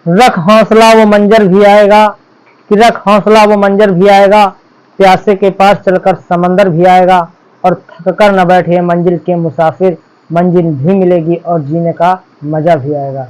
रख हौसला वो मंजर भी आएगा, कि रख हौसला वो मंजर भी आएगा, प्यासे के पास चलकर समंदर भी आएगा, और थक कर न बैठे मंजिल के मुसाफिर, मंजिल भी मिलेगी और जीने का मजा भी आएगा।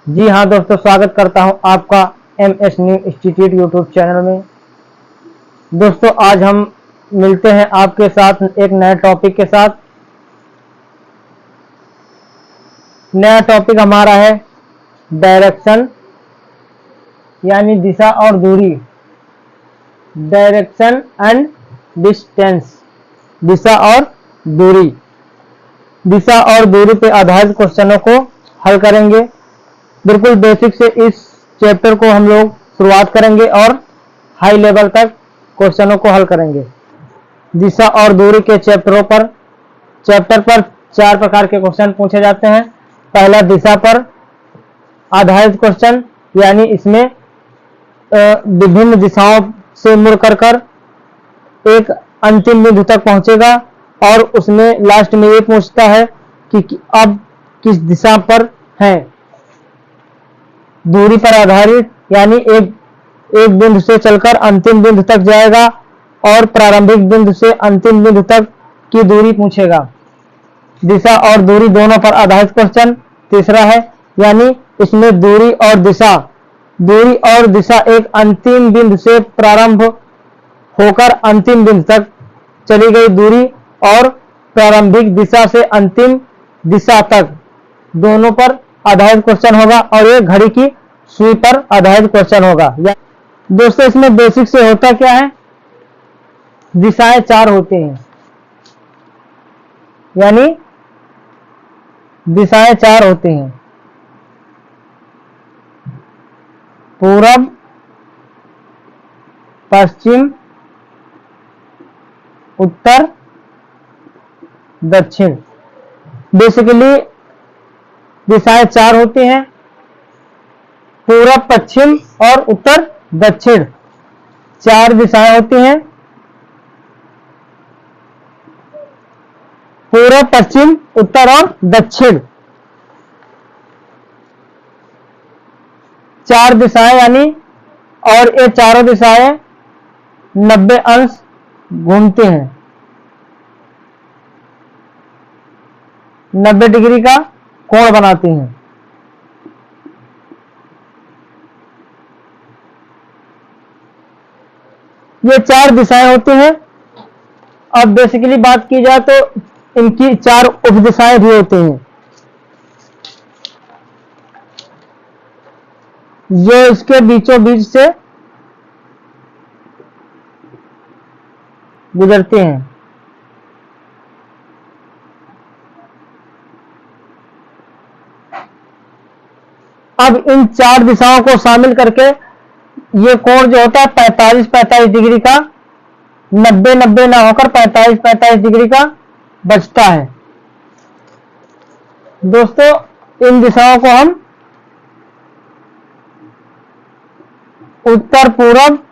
जी हाँ दोस्तों, स्वागत करता हूँ आपका MS new institute YouTube channel में। दोस्तों आज हम मिलते हैं आपके साथ एक नए टॉपिक के साथ। नया टॉपिक हमारा है डायरेक्शन यानी दिशा और दूरी। डायरेक्शन एंड डिस्टेंस, दिशा और दूरी। दिशा और दूरी पे आधारित क्वेश्चनों को हल करेंगे। बिल्कुल बेसिक से इस चैप्टर को हम लोग शुरुआत करेंगे और हाई लेवल तक क्वेश्चनों को हल करेंगे। दिशा और दूरी के चैप्टर पर 4 प्रकार के क्वेश्चन पूछे जाते हैं। पहला दिशा पर आधारित क्वेश्चन, यानी इसमें विभिन्न दिशाओं से मुड़ कर एक अंतिम बिंदु तक पहुंचेगा और उसमें लास्ट में ये पूछता है कि अब किस दिशा पर है। दूरी पर आधारित यानी एक बिंदु से चलकर अंतिम बिंदु तक जाएगा और प्रारंभिक बिंदु से अंतिम बिंदु तक की दूरी पूछेगा। दिशा और दूरी दोनों पर आधारित क्वेश्चन तीसरा है, यानी इसमें दूरी और दिशा एक अंतिम बिंदु से प्रारंभ होकर अंतिम बिंदु तक चली गई दूरी और प्रारंभिक दिशा से अंतिम दिशा तक दोनों पर आधारित क्वेश्चन होगा और ये घड़ी की सुई पर आधारित क्वेश्चन होगा। दोस्तों इसमें बेसिक से होता क्या है, दिशाएं 4 होती हैं, यानी दिशाएं 4 होती हैं। पूरब, पश्चिम, उत्तर, दक्षिण। बेसिकली दिशाएं 4 होती हैं, पूरब, पश्चिम और उत्तर दक्षिण 4 दिशाएं होती हैं। पूरब, पश्चिम, उत्तर और दक्षिण 4 दिशाएं, यानी और ये चारों दिशाएं 90 अंश घूमते हैं, 90 डिग्री का कोण बनाती हैं। ये 4 दिशाएं होती हैं। अब बेसिकली बात की जाए तो इनकी 4 उपदिशाएं भी होती हैं, जो इसके बीचों बीच से गुजरती हैं। अब इन 4 दिशाओं को शामिल करके ये कोण जो होता है 45-45 डिग्री का, 90-90 ना होकर 45-45 डिग्री का बचता है। दोस्तों इन दिशाओं को हम उत्तर पूरब,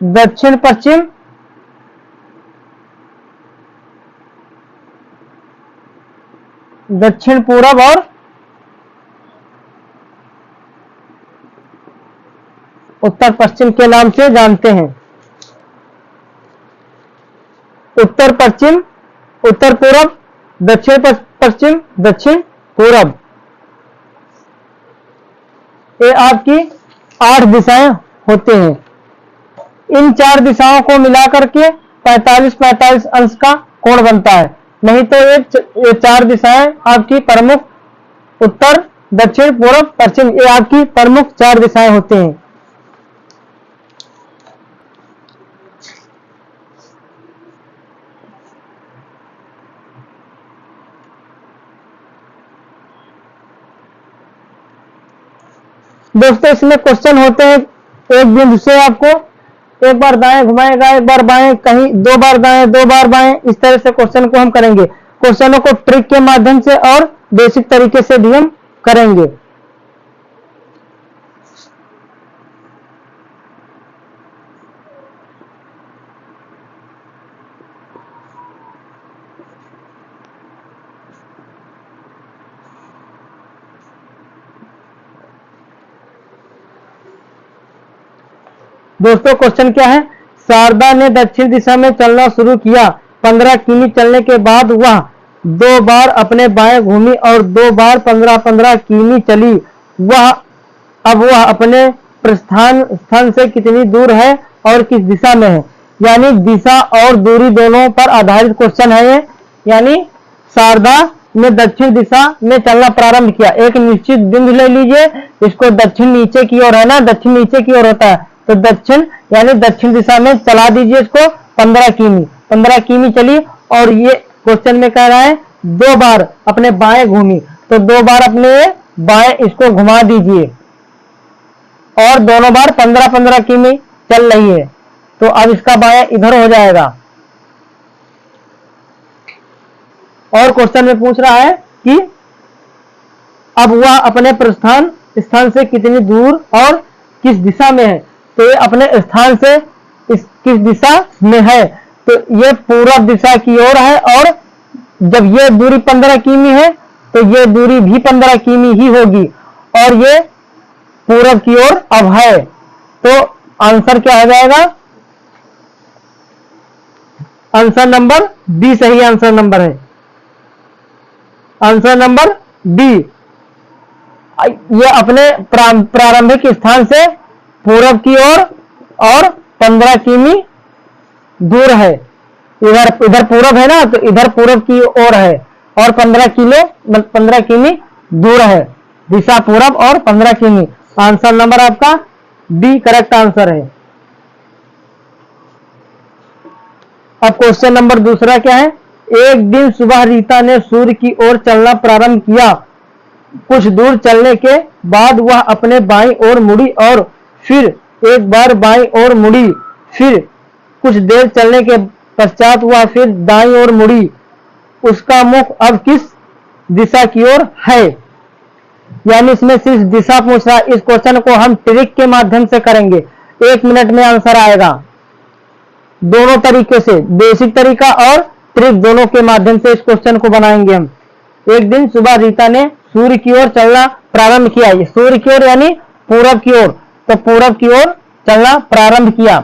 दक्षिण पश्चिम, दक्षिण पूरब और उत्तर पश्चिम के नाम से जानते हैं। उत्तर पश्चिम, उत्तर पूरब, दक्षिण पश्चिम, दक्षिण पूरब, ये आपकी 8 दिशाएं होती हैं। इन 4 दिशाओं को मिलाकर के 45-45 अंश का कोण बनता है। नहीं तो ये 4 दिशाएं आपकी प्रमुख, उत्तर, दक्षिण, पूर्व, पश्चिम, ये आपकी प्रमुख 4 दिशाएं होती हैं। दोस्तों इसमें क्वेश्चन होते हैं, एक बिंदु से आपको एक बार दाएं घुमाएगा, एक बार बाएं, कहीं 2 बार दाएं, 2 बार बाएं, इस तरह से क्वेश्चन को हम करेंगे। क्वेश्चनों को ट्रिक के माध्यम से और बेसिक तरीके से भी हम करेंगे। दोस्तों क्वेश्चन क्या है, शारदा ने दक्षिण दिशा में चलना शुरू किया। 15 किमी चलने के बाद वह 2 बार अपने बाएं घूमी और 2 बार 15-15 किमी चली। अब वह अपने प्रस्थान स्थान से कितनी दूर है और किस दिशा में है। यानी दिशा और दूरी दोनों पर आधारित क्वेश्चन है ये। यानी शारदा ने दक्षिण दिशा में चलना प्रारंभ किया। एक निश्चित बिंदु ले लीजिए, इसको दक्षिण नीचे की ओर है ना, दक्षिण नीचे की ओर होता है, तो दक्षिण यानी दक्षिण दिशा में चला दीजिए इसको 15 किमी चली। और ये क्वेश्चन में कह रहा है 2 बार अपने बाएं घूमी, तो 2 बार अपने बाएं इसको घुमा दीजिए और दोनों बार 15-15 किमी चल रही है, तो अब इसका बायां इधर हो जाएगा। और क्वेश्चन में पूछ रहा है कि अब वह अपने प्रस्थान स्थान से कितनी दूर और किस दिशा में है। तो ये अपने स्थान से किस दिशा में है, तो ये पूर्व दिशा की ओर है। और जब ये दूरी 15 किमी है तो ये दूरी भी 15 किमी ही होगी और ये पूर्व की ओर अब है। तो आंसर क्या हो जाएगा, आंसर नंबर बी सही आंसर नंबर है। आंसर नंबर बी, ये अपने प्रारंभिक स्थान से पूर्व की ओर और 15 किमी दूर है। इधर पूर्व है ना, तो इधर पूर्व की ओर है और 15 किमी दूर है। दिशा पूर्व और 15 किमी। आंसर नंबर आपका डी करेक्ट आंसर है। अब क्वेश्चन नंबर दूसरा क्या है, एक दिन सुबह रीता ने सूर्य की ओर चलना प्रारंभ किया। कुछ दूर चलने के बाद वह अपने बाईं ओर मुड़ी और फिर एक बार बाईं ओर मुड़ी। फिर कुछ देर चलने के पश्चात वह फिर दाईं ओर मुड़ी। उसका मुख अब किस दिशा की ओर है। यानी इसमें सिर्फ दिशा पूछ रहा है। इस क्वेश्चन को हम ट्रिक के माध्यम से करेंगे, 1 मिनट में आंसर आएगा। दोनों तरीके से, बेसिक तरीका और ट्रिक दोनों के माध्यम से इस क्वेश्चन को बनाएंगे हम। एक दिन सुबह रीता ने सूर्य की ओर चलना प्रारंभ किया। सूर्य की ओर यानी पूरब की ओर, तो पूरब की ओर चलना प्रारंभ किया।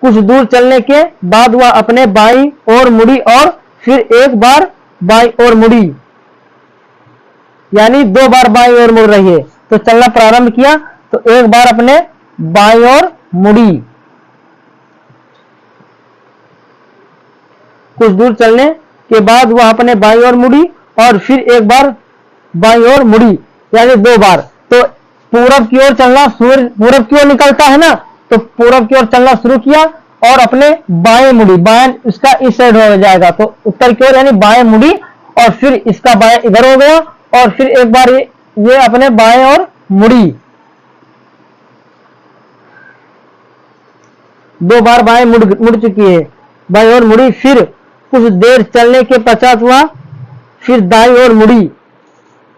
कुछ दूर चलने के बाद वह अपने बाईं ओर मुड़ी और फिर एक बार बाईं ओर मुड़ी। यानी 2 बार बाईं ओर मुड़ रही है, तो चलना प्रारंभ किया तो एक बार अपने बाईं ओर मुड़ी। कुछ दूर चलने के बाद वह अपने बाईं ओर मुड़ी और फिर एक बार बाईं ओर मुड़ी, यानी 2 बार। तो पूरब की ओर चलना, सूर्य पूरब की ओर निकलता है ना, तो पूरब की ओर चलना शुरू किया और अपने बाएं मुड़ी। बाएं इसका इस साइड हो जाएगा, तो उत्तर की ओर यानी बाएं मुड़ी और फिर इसका बाएं इधर हो गया और फिर एक बार ये अपने बाएं ओर मुड़ी। 2 बार बाएं मुड़ चुकी है, बाईं ओर मुड़ी। फिर कुछ देर चलने के पश्चात हुआ फिर दाईं ओर मुड़ी।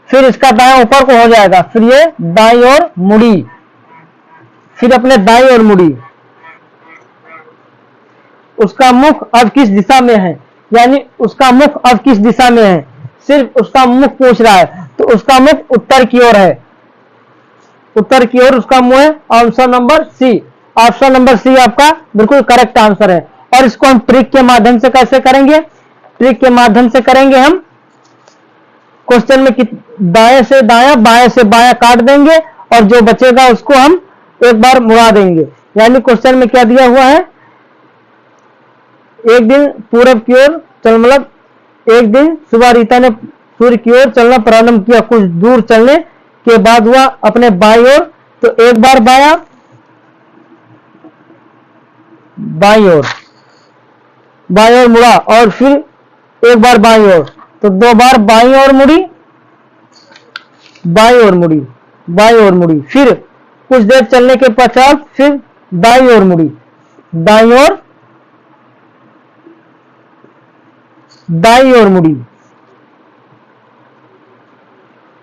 फिर इसका दाएं ऊपर को हो जाएगा, फिर ये दाईं ओर मुड़ी, फिर अपने दाईं ओर मुड़ी। उसका मुख अब किस दिशा में है। यानी उसका मुख अब किस दिशा में है, सिर्फ उसका मुख पूछ रहा है, तो उसका मुख उत्तर की ओर है। उत्तर की ओर उसका मुंह है। Answer number C, option number C आपका बिल्कुल करेक्ट आंसर है। और इसको हम ट्रिक के माध्यम से कैसे करेंगे, ट्रिक के माध्यम से करेंगे हम। क्वेश्चन में दाएं से दायां, बाएं से बायां काट देंगे और जो बचेगा उसको हम एक बार मुड़ा देंगे। यानी क्वेश्चन में क्या दिया हुआ है, एक दिन पूरब की ओर चल, मतलब एक दिन सुबह रीता ने सूर्य की ओर चलना प्रारंभ किया। कुछ दूर चलने के बाद वह अपने बाईं ओर, तो एक बार बायां, बाईं ओर, बाईं ओर मुड़ा और फिर एक बार बाईं ओर, तो 2 बार बाईं ओर मुड़ी, बाईं ओर मुड़ी, बाईं ओर मुड़ी। फिर कुछ देर चलने के पश्चात फिर दाईं ओर मुड़ी, दाईं ओर, दाईं ओर मुड़ी।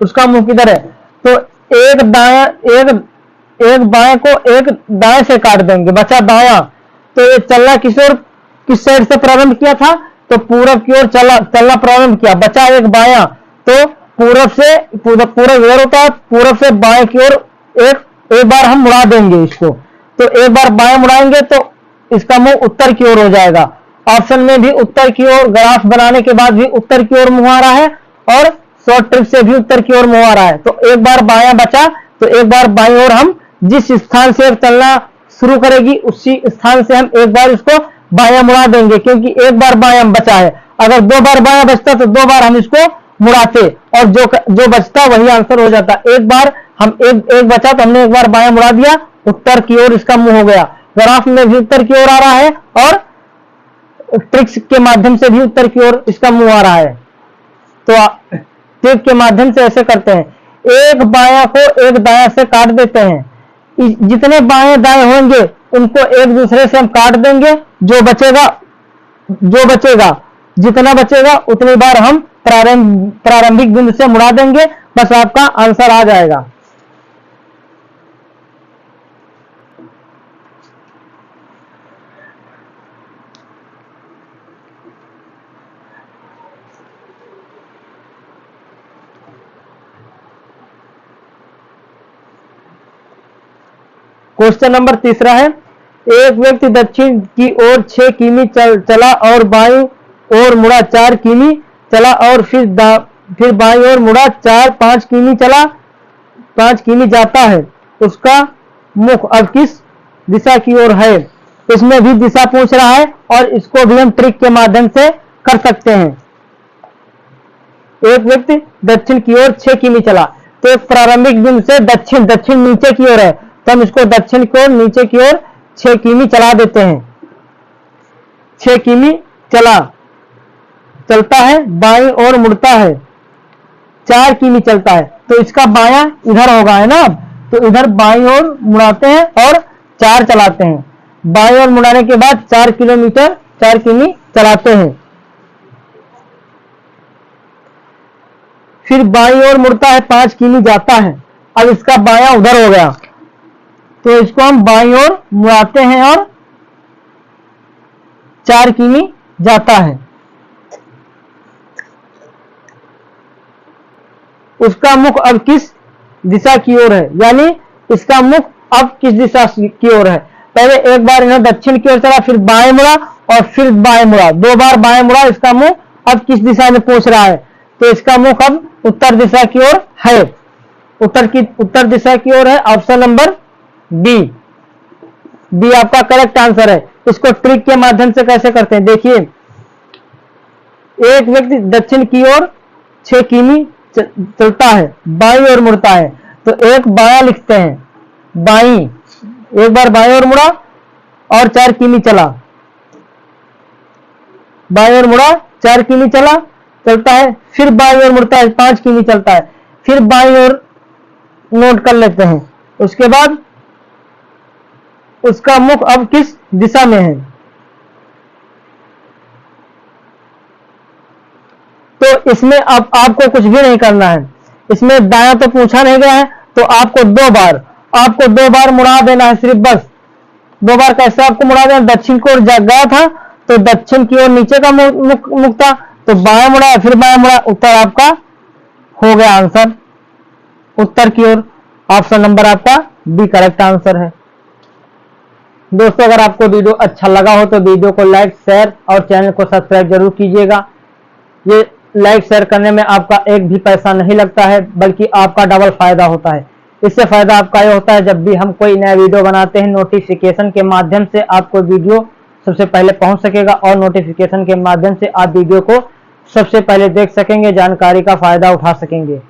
उसका मुंह किधर है, तो एक दायां, एक बाएं को एक दाएं से काट देंगे, बचा दायां। तो ये चलना किस ओर, किस साइड से प्रारंभ किया था, तो पूरब की ओर चलना प्रारंभ किया, बचा एक बायां, तो पूरा इधर होता है, पूरब से बाएं की ओर एक बार हम मुड़ा देंगे इसको। तो एक बार बाएं मुड़ाएंगे तो इसका मुंह उत्तर की ओर हो जाएगा। ऑप्शन में भी उत्तर की ओर, ग्राफ बनाने के बाद भी उत्तर की ओर मुंह आ रहा है और शॉर्ट ट्रिक से भी उत्तर की ओर मुंह आ रहा है। तो एक बार बायां बचा तो एक बार बाईं ओर हम जिस स्थान से चलना शुरू करेगी उसी स्थान से हम एक बार इसको बायां मुड़ा देंगे, क्योंकि एक बार बायां बचा है। अगर 2 बार बायां बचता तो 2 बार हम इसको मुड़ाते और जो बचता वही आंसर हो जाता। एक बार हम एक बचा तो हमने एक बार बायां मुड़ा दिया, उत्तर की ओर इसका मुंह हो गया। ग्राफ में भी उत्तर की ओर आ रहा है और ट्रिक्स के माध्यम से भी उत्तर की ओर इसका मुंह आ रहा है। तो ट्रिक के माध्यम से ऐसे करते हैं, एक बायां को एक दायां से काट देते हैं। जितने बाएं दाएं होंगे उनको एक दूसरे से हम काट देंगे। जो बचेगा जितना बचेगा उतनी बार हम प्रारंभिक बिंदु से मुड़ा देंगे, बस आपका आंसर आ जाएगा। क्वेश्चन नंबर 3 है, एक व्यक्ति दक्षिण की ओर 6 किमी चला और बाईं ओर मुड़ा 4 किमी चला और फिर बाईं ओर मुड़ा 5 किमी चला, 5 किमी जाता है। उसका मुख अब किस दिशा की ओर है? इसमें भी दिशा पूछ रहा है और इसको भी हम ट्रिक के माध्यम से कर सकते हैं। एक व्यक्ति दक्षिण की ओर 6 किमी चला, तो एक प्रारंभिक बिंदु से दक्षिण नीचे की ओर है, तो हम इसको दक्षिण की ओर नीचे की ओर 6 किमी चला देते हैं। 6 किमी चलता है, बाईं ओर मुड़ता है, 4 किमी चलता है, तो इसका बायां इधर होगा, है ना। तो इधर बाईं ओर मुड़ाते हैं और 4 चलाते हैं। बाईं ओर मुड़ाने के बाद 4 किमी चलाते हैं। फिर बाईं ओर मुड़ता है, 5 किमी जाता है। अब इसका बायां उधर हो गया, तो इसको हम बाईं ओर मुड़ाते हैं और 4 किमी जाता है। उसका मुख अब किस दिशा की ओर है, यानी इसका मुख अब किस दिशा की ओर है? पहले एक बार इन्हें दक्षिण की ओर चला, फिर बाएं मुड़ा और फिर बाएं मुड़ा, 2 बार बाएं मुड़ा। इसका मुंह अब किस दिशा में पूछ रहा है, तो इसका मुख अब उत्तर दिशा की ओर है। उत्तर दिशा की ओर है। ऑप्शन नंबर बी आपका करेक्ट आंसर है। इसको ट्रिक के माध्यम से कैसे करते हैं, देखिए। एक व्यक्ति दक्षिण की ओर 6 किमी चलता है, बाईं ओर मुड़ता है, तो एक बायां लिखते हैं। बाईं, एक बार बाईं ओर मुड़ा और 4 किमी चला, बाईं ओर मुड़ा 4 किमी चलता है। फिर बाईं ओर मुड़ता है, 5 किमी चलता है। फिर बाईं ओर नोट कर लेते हैं। उसके बाद उसका मुख अब किस दिशा में है, तो इसमें अब आपको कुछ भी नहीं करना है। इसमें दायां तो पूछा नहीं गया है, तो आपको 2 बार मुड़ा देना है, सिर्फ बस 2 बार। कैसे आपको मुड़ा देना? दक्षिण की ओर गया था तो दक्षिण की ओर नीचे का मुख था, तो बायां मुड़ा, फिर बायां मुड़ा, उत्तर आपका हो गया आंसर उत्तर की ओर। ऑप्शन नंबर आपका बी करेक्ट आंसर है। दोस्तों, अगर आपको वीडियो अच्छा लगा हो तो वीडियो को लाइक, शेयर और चैनल को सब्सक्राइब जरूर कीजिएगा। ये लाइक शेयर करने में आपका एक भी पैसा नहीं लगता है, बल्कि आपका डबल फायदा होता है। इससे फायदा आपका ये होता है, जब भी हम कोई नया वीडियो बनाते हैं, नोटिफिकेशन के माध्यम से आपको वीडियो सबसे पहले पहुंच सकेगा और नोटिफिकेशन के माध्यम से आप वीडियो को सबसे पहले देख सकेंगे, जानकारी का फायदा उठा सकेंगे।